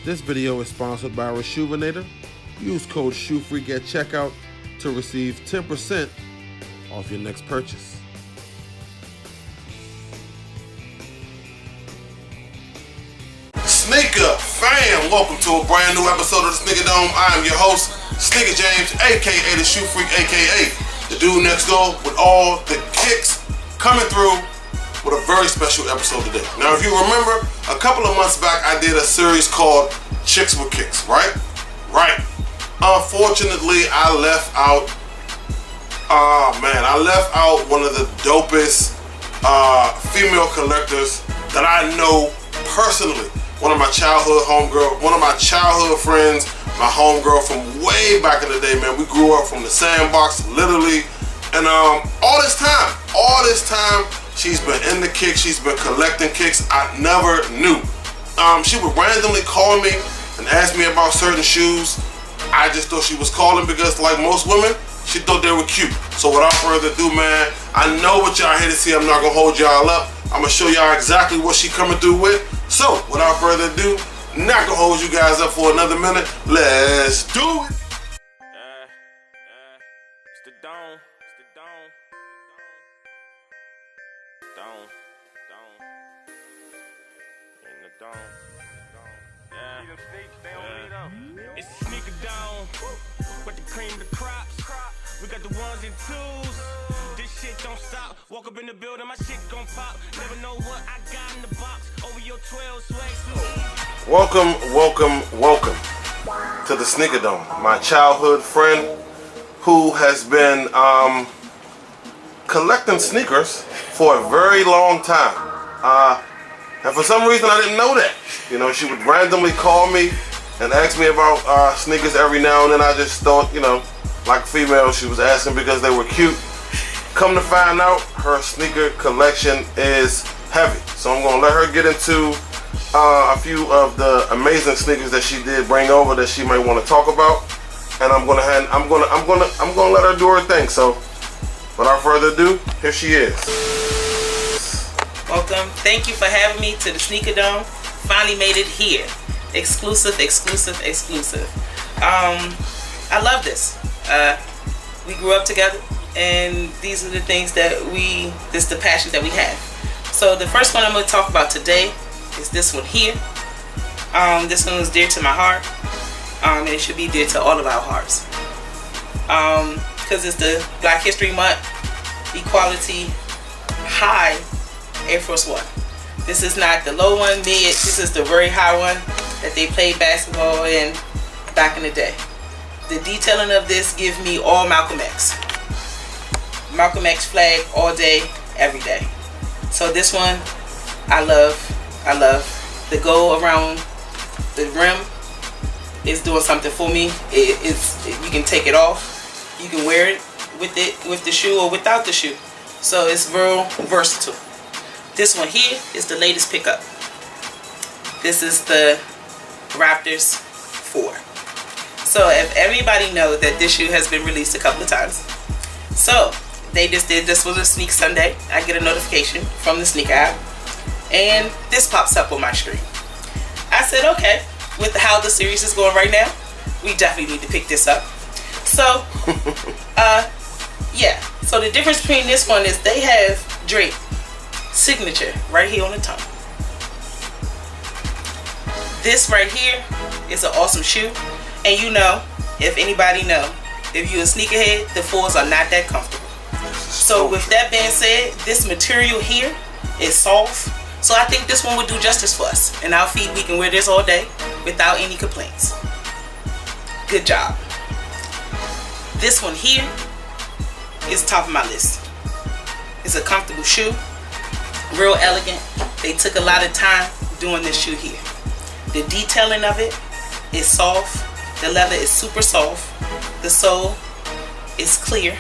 This video is sponsored by Rejuvenator. Use code ShoeFreak at checkout to receive 10% off your next purchase. Sneaker fam, welcome to a brand new episode of the Sneaker Dome. I am your host, Sneaker James, aka the Shoe Freak, aka the dude next door with all the kicks, coming through with a very special episode today. Now, if you remember, a couple of months back, I did a series called Chicks with Kicks, right? Right. Unfortunately, I left out one of the dopest female collectors that I know personally. One of my childhood homegirl, one of my childhood friends, my homegirl from way back in the day, man. We grew up from the sandbox, literally. And all this time, she's been in the kicks, she's been collecting kicks. I never knew. She would randomly call me and ask me about certain shoes. I just thought she was calling because, like most women, she thought they were cute. So without further ado, man, I know what y'all here to see. I'm not gonna hold y'all up. I'm gonna show y'all exactly what she coming through with. So without further ado, not gonna hold you guys up for another minute. Let's do it. It's the Dome. It's the Dome. Dome. Dome. In the Dome. Yeah. It's the Sneaker Dome. With the cream of the crops. We got the ones and twos. This shit don't stop. Walk up in the building, my shit gon' pop. Never know what I got in the box. Over your 12 swag suit. Welcome to the Sneaker Dome. My childhood friend who has been collecting sneakers for a very long time. And for some reason I didn't know that. You know, she would randomly call me and ask me about sneakers every now and then. I just thought, you know, like females, she was asking because they were cute. Come to find out, her sneaker collection is heavy. So I'm gonna let her get into a few of the amazing sneakers that she did bring over that she might want to talk about. And I'm gonna let her do her thing. So without further ado, here she is. Welcome. Thank you for having me to the Sneaker Dome. Finally made it here. Exclusive. I love this. We grew up together, and these are the things that this is the passion that we have. So the first one I'm going to talk about today is this one here. This one was dear to my heart, and it should be dear to all of our hearts. Because it's the Black History Month Equality High Air Force One. This is not the low one, mid. This is the very high one that they played basketball in back in the day. The detailing of this gives me all Malcolm X. Malcolm X flag all day, every day. So this one, I love. The go around the rim is doing something for me. You can take it off. You can wear it with the shoe or without the shoe. So it's real versatile. This one here is the latest pickup. This is the Raptors 4. So if everybody knows that this shoe has been released a couple of times. So they just did, this was a Sneak Sunday. I get a notification from the sneaker app, and this pops up on my screen. I said, okay, with how the series is going right now, we definitely need to pick this up. So, yeah. So the difference between this one is they have Drake signature right here on the tongue. This right here is an awesome shoe. And you know, if anybody know, if you're a sneakerhead, the 4s are not that comfortable. So with that being said, this material here is soft. So I think this one would do justice for us. And our feet, we can wear this all day without any complaints. Good job. This one here is top of my list. It's a comfortable shoe, real elegant. They took a lot of time doing this shoe here. The detailing of it is soft. The leather is super soft. The sole is clear.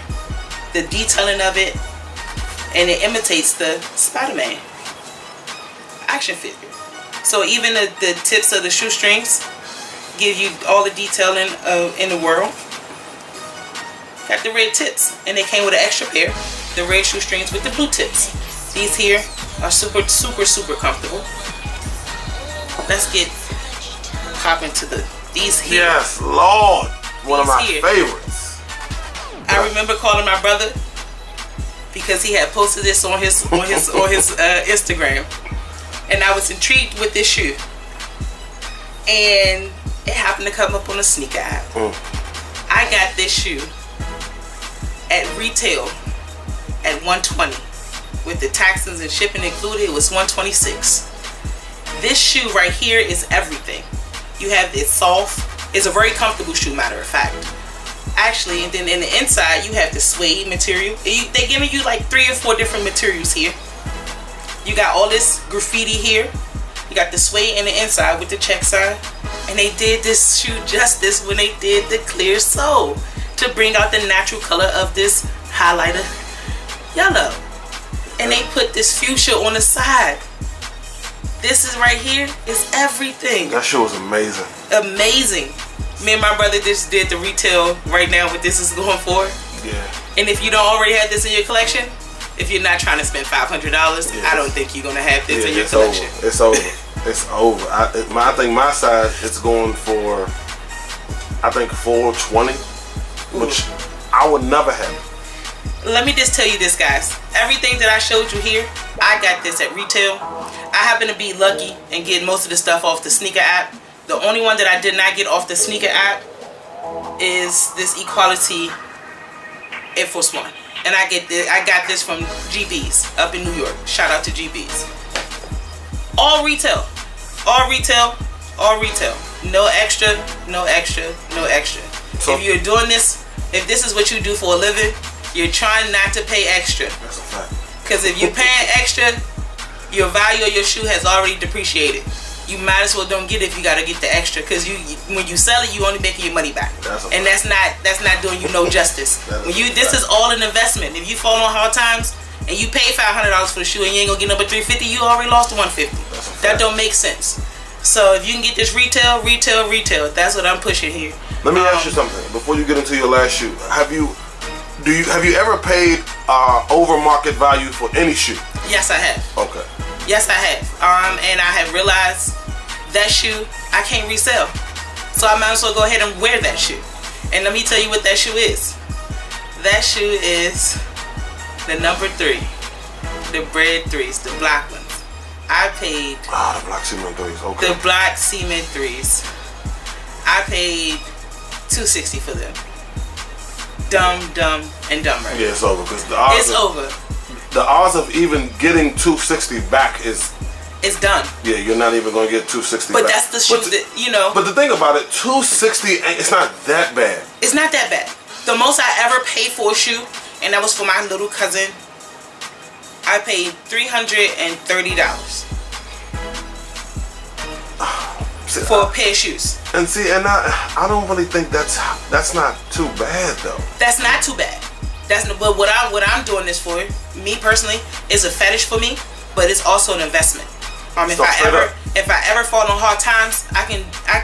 The detailing of it, and it imitates the Spider-Man action figure. So even the tips of the shoestrings give you all the detailing in the world. Got the red tips, and they came with an extra pair, the red shoestrings with the blue tips. These here are super comfortable. Let's get hop into these here. Yes, Lord. One of my These here. favorites. I remember calling my brother because he had posted this on his Instagram, and I was intrigued with this shoe, and it happened to come up on a sneaker app. I got this shoe at retail at $120 with the taxes and shipping included. It was $126. This shoe right here is everything. You have it soft. It's a very comfortable shoe, matter of fact. Actually, and then in the inside you have the suede material. They giving you like 3 or 4 different materials here. You got all this graffiti here. You got the suede in the inside with the check sign. And they did this shoe justice when they did the clear sole to bring out the natural color of this highlighter yellow. And they put this fuchsia on the side. This is right here is everything. That shoe was amazing. Amazing. Me and my brother just did the retail right now what this is going for. Yeah. And if you don't already have this in your collection, if you're not trying to spend $500, I don't think you're going to have this in your collection. It's over. It's over. I think my size, it's going for, I think $420, which I would never have. Let me just tell you this, guys. Everything that I showed you here, I got this at retail. I happen to be lucky and get most of the stuff off the sneaker app. The only one that I did not get off the sneaker app is this Equality Air Force One. And I got this from GB's up in New York. Shout out to GB's. All retail. All retail. All retail. No extra, no extra, no extra. So, if you're doing this, if this is what you do for a living, you're trying not to pay extra. That's a fact. Because if you're paying extra, your value of your shoe has already depreciated. You might as well don't get it if you gotta get the extra. Because when you sell it, you only making your money back. And that's not doing you no justice. This is all an investment. If you fall on hard times and you pay $500 for the shoe and you ain't gonna get number $350, you already lost the $150. That don't make sense. So if you can get this retail, that's what I'm pushing here. Let me ask you something before you get into your last shoe. Have you ever paid over market value for any shoe? Yes, I have. Okay. Yes, I have. And I have realized that shoe I can't resell. So I might as well go ahead and wear that shoe. And let me tell you what that shoe is. That shoe is the number 3. The bread 3s, the black ones. I paid... the black cement 3s, okay. The black cement 3s. I paid $260 for them. Dumb, and dumber. Yeah, it's over. Because the odds of even getting $260 back is... It's done. Yeah, you're not even going to get $260 but back. That's the shoe that, you know... But the thing about it, $260, it's not that bad. It's not that bad. The most I ever paid for a shoe, and that was for my little cousin, I paid $330 for a pair of shoes. And see, and I don't really think that's not too bad though. That's not too bad. But what I'm doing this for, me personally, is a fetish for me, but it's also an investment. If I ever fall on hard times, I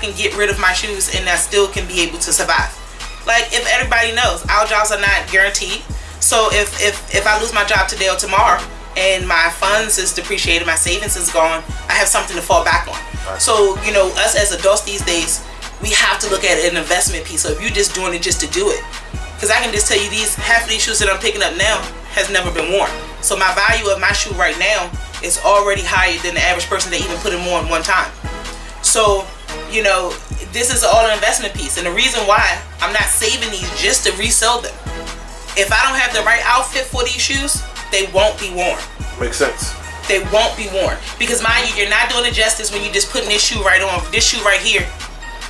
can get rid of my shoes and I still can be able to survive. Like, if everybody knows, our jobs are not guaranteed. So if I lose my job today or tomorrow and my funds is depreciated, my savings is gone, I have something to fall back on. Right. So, you know, us as adults these days, we have to look at an investment piece. So if you're just doing it just to do it, because I can just tell you half of these shoes that I'm picking up now has never been worn. So my value of my shoe right now is already higher than the average person that even put them on one time. So, you know, this is all an investment piece. And the reason why I'm not saving these just to resell them, if I don't have the right outfit for these shoes, they won't be worn. Makes sense. They won't be worn. Because mind you, you're not doing it justice when you're just putting this shoe right on, this shoe right here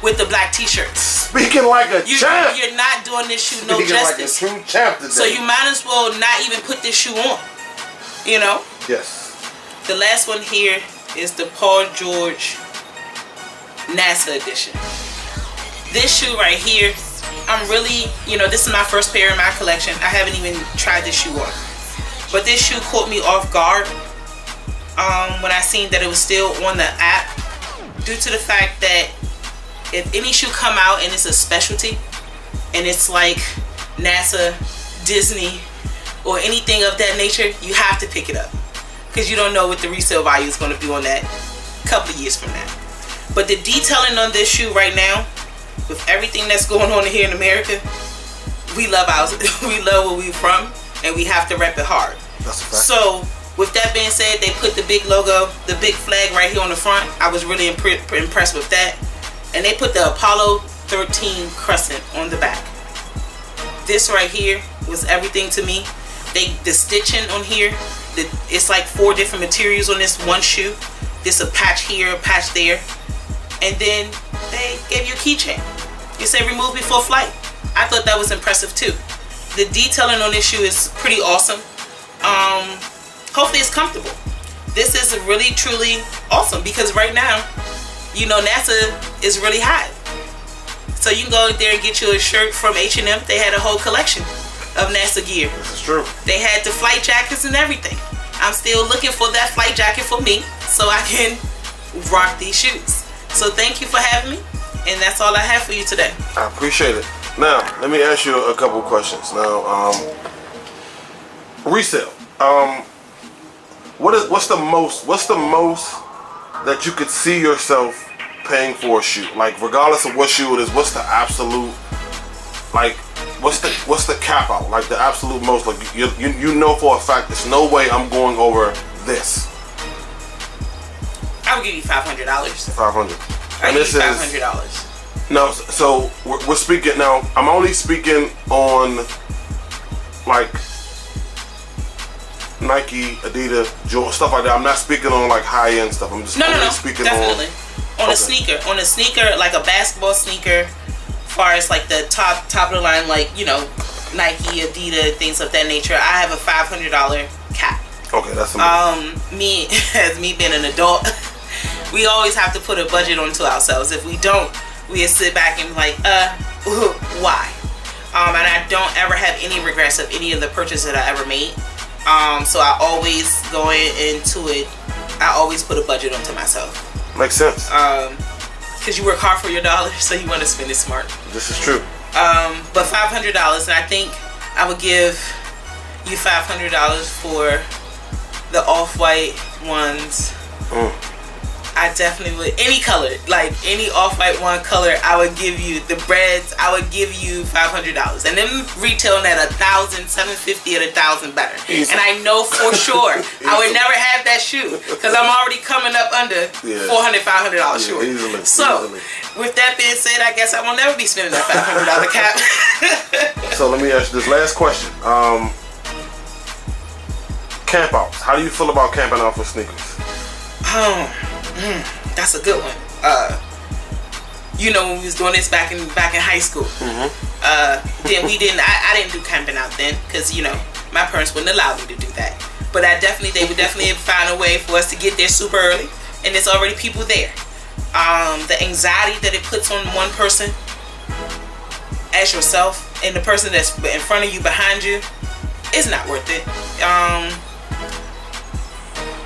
with the black t-shirt. Speaking like a champ. You're not doing this shoe no justice. Speaking like a true champ today. So you might as well not even put this shoe on. You know? Yes. The last one here is the Paul George NASA edition. This shoe right here, I'm really, you know, this is my first pair in my collection. I haven't even tried this shoe on. But this shoe caught me off guard when I seen that it was still on the app, due to the fact that if any shoe come out and it's a specialty and it's like NASA, Disney, or anything of that nature, you have to pick it up because you don't know what the resale value is going to be on that a couple of years from now. But the detailing on this shoe right now, with everything that's going on here in America, we love ours. We love where we're from, and we have to rep it hard. That's a fact. So, with that being said, they put the big logo, the big flag right here on the front. I was really impressed with that. And they put the Apollo 13 crescent on the back. This right here was everything to me. The stitching on here, it's like 4 different materials on this one shoe. This a patch here, a patch there. And then they gave you a keychain. You say remove before flight. I thought that was impressive too. The detailing on this shoe is pretty awesome. Hopefully it's comfortable. This is really truly awesome because right now, you know, NASA is really hot. So you can go there and get you a shirt from H&M. They had a whole collection of NASA gear. This is true. They had the flight jackets and everything. I'm still looking for that flight jacket for me so I can rock these shoes. So thank you for having me, and that's all I have for you today. I appreciate it. Now, let me ask you a couple of questions. Now, resale. What's the most that you could see yourself paying for a shoe? Like, regardless of what shoe it is, what's the absolute, like, what's the cap out? Like, the absolute most, like, you know for a fact there's no way I'm going over this. I would give you $500. $500. I give you $500. No, so we're speaking now. I'm only speaking on like Nike, Adidas, Jordan, stuff like that. I'm not speaking on like high end stuff. I'm just speaking definitely. On okay. a sneaker, like a basketball sneaker, as far as like the top of the line, like, you know, Nike, Adidas, things of that nature. I have a $500 cap. Okay, that's amazing. Me being an adult, we always have to put a budget onto ourselves. If we don't, we sit back and be like, why? And I don't ever have any regrets of any of the purchases that I ever made. So I always go into it, I always put a budget onto myself. Makes sense. Because you work hard for your dollar, so you want to spend it smart. This is true. But $500, and I think I would give you $500 for the off-white ones. I definitely would. Any color, like any off-white one color, I would give you the breads. I would give you $500, and then retailing at $1,000, $750 at $1,000 better. Easily. And I know for sure I would never have that shoe because I'm already coming up under $400, $500 short. Easily. With that being said, I guess I will never be spending that $500 cap. So let me ask you this last question. Camp outs. How do you feel about camping out for sneakers? That's a good one. You know, when we was doing this back in high school, then I didn't do camping out then because, you know, my parents wouldn't allow me to do that. But they would definitely find a way for us to get there super early, and there's already people there. The anxiety that it puts on one person as yourself and the person that's in front of you, behind you, is not worth it.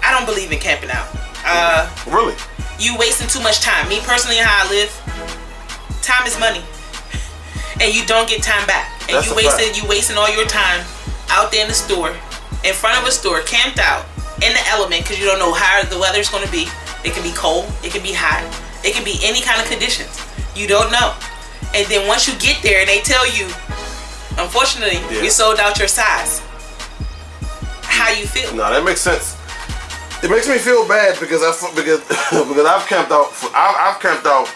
I don't believe in camping out. Really? You wasting too much time. Me personally, how I live, time is money, and you don't get time back. And you wasting all your time out there in the store, in front of a store, camped out in the element because you don't know how the weather's going to be. It can be cold, it can be hot, it can be any kind of conditions. You don't know. And then once you get there and they tell you, unfortunately, you sold out your size. How you feel? No, that makes sense. It makes me feel bad because I've camped out. I've camped out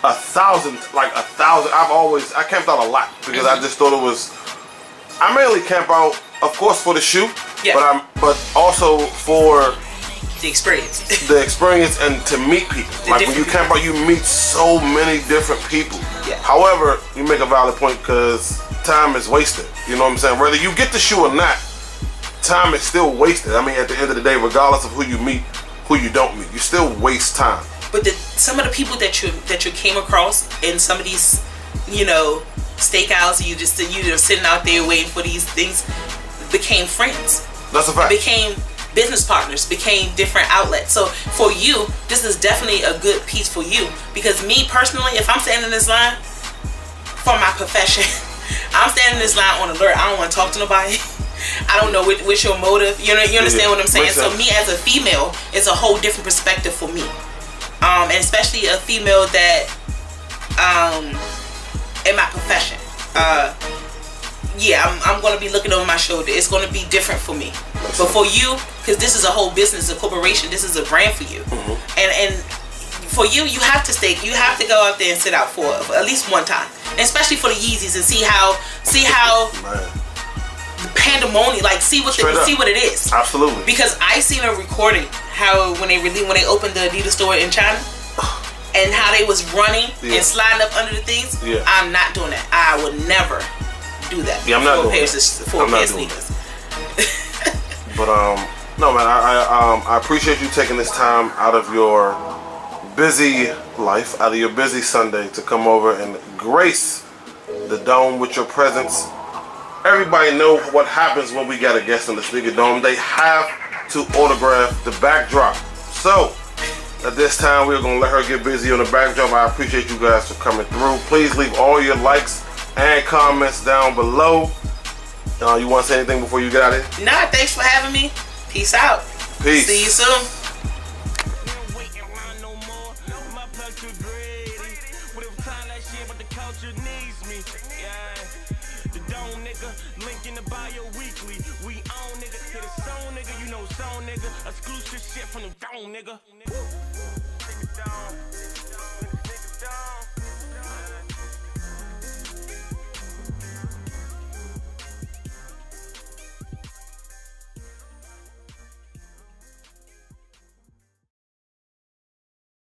1,000. I camped out a lot because I just thought it was. I mainly camp out, of course, for the shoe, but also for the experience. The experience and to meet people. Like when you camp out, you meet so many different people. Yeah. However, you make a valid point because time is wasted. You know what I'm saying? Whether you get the shoe or not, time is still wasted. I mean, at the end of the day, regardless of who you meet, who you don't meet, you still waste time. But some of the people that you came across in some of these, you know, stakeouts, you just sitting out there waiting for these things, became friends. That's a fact. Became business partners, became different outlets. So for you, this is definitely a good piece for you, because me personally, if I'm standing in this line for my profession, I'm standing in this line on alert. I don't want to talk to nobody. I don't know what's your motive. You understand what I'm saying? So me as a female, it's a whole different perspective for me. and especially a female that in my profession. Yeah, I'm going to be looking over my shoulder. It's going to be different for me. But for you, because this is a whole business, a corporation, this is a brand for you. And for you, you have to go out there and sit out for at least one time. And especially for the Yeezys, and see how the pandemonium, like see what it is. Absolutely. Because I seen a recording how when they opened the Adidas store in China. And how they was running and sliding up under the things. Yeah. I'm not doing that. I would never do that. Yeah, I'm not doing that. For a pair of sneakers. But no, man. I appreciate you taking this time out of your busy life, out of your busy Sunday, to come over and grace the dome with your presence. Everybody know what happens when we got a guest in the Sneaker Dome. They have to autograph the backdrop. So. At this time, we're going to let her get busy on the backdrop. I appreciate you guys for coming through. Please leave all your likes and comments down below. You want to say anything before you get out of here? Nah, thanks for having me. Peace out. Peace. See you soon. Exclusive shit from the dome, nigga. Take it down.